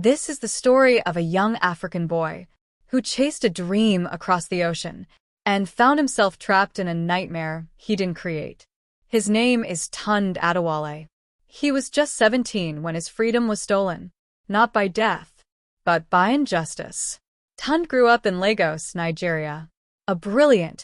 This is the story of a young African boy who chased a dream across the ocean and found himself trapped in a nightmare he didn't create. His name is Tunde Adewale. He was just 17 when his freedom was stolen, not by death, but by injustice. Tunde grew up in Lagos, Nigeria, a brilliant,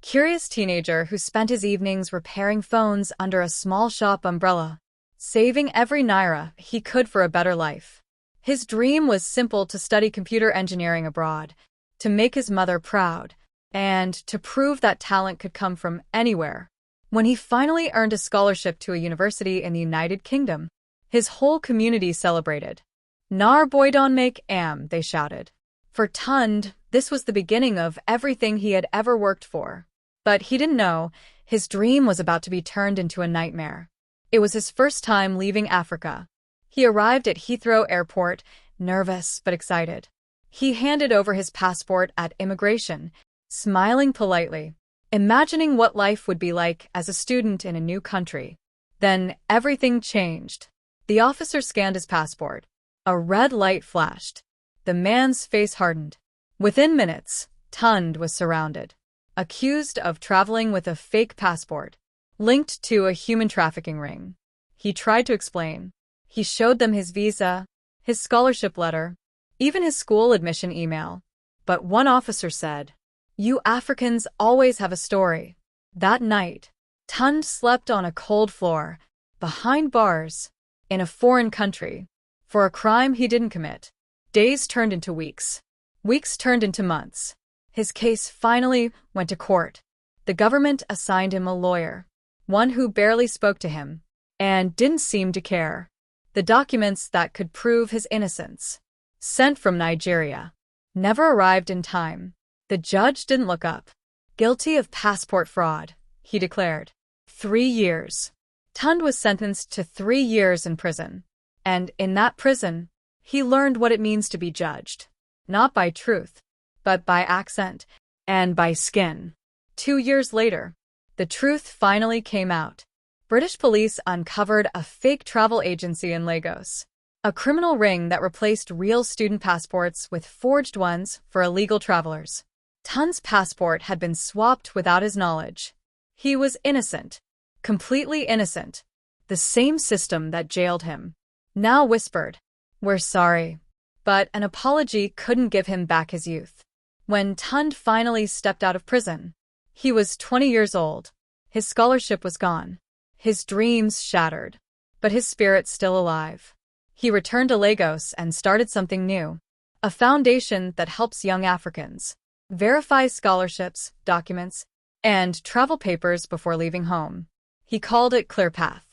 curious teenager who spent his evenings repairing phones under a small shop umbrella, saving every naira he could for a better life. His dream was simple: to study computer engineering abroad, to make his mother proud, and to prove that talent could come from anywhere. When he finally earned a scholarship to a university in the United Kingdom, his whole community celebrated. "Nar boy don make am," they shouted. For Tunde, this was the beginning of everything he had ever worked for. But he didn't know, his dream was about to be turned into a nightmare. It was his first time leaving Africa. He arrived at Heathrow Airport, nervous but excited. He handed over his passport at immigration, smiling politely, imagining what life would be like as a student in a new country. Then everything changed. The officer scanned his passport. A red light flashed. The man's face hardened. Within minutes, Tunde was surrounded. Accused of traveling with a fake passport, linked to a human trafficking ring. He tried to explain. He showed them his visa, his scholarship letter, even his school admission email. But one officer said, "You Africans always have a story." That night, Tunde slept on a cold floor, behind bars, in a foreign country, for a crime he didn't commit. Days turned into weeks. Weeks turned into months. His case finally went to court. The government assigned him a lawyer, one who barely spoke to him, and didn't seem to care. The documents that could prove his innocence, sent from Nigeria, never arrived in time. The judge didn't look up. "Guilty of passport fraud," he declared. 3 years. Tunde was sentenced to 3 years in prison. And in that prison, he learned what it means to be judged, not by truth, but by accent and by skin. 2 years later, the truth finally came out. British police uncovered a fake travel agency in Lagos, a criminal ring that replaced real student passports with forged ones for illegal travelers. Tunde's passport had been swapped without his knowledge. He was innocent, completely innocent. The same system that jailed him now whispered, "We're sorry." But an apology couldn't give him back his youth. When Tunde finally stepped out of prison, he was 20 years old. His scholarship was gone. His dreams shattered, but his spirit still alive. He returned to Lagos and started something new, a foundation that helps young Africans verify scholarships, documents, and travel papers before leaving home. He called it Clipchamp.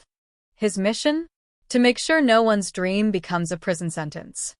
His mission? To make sure no one's dream becomes a prison sentence.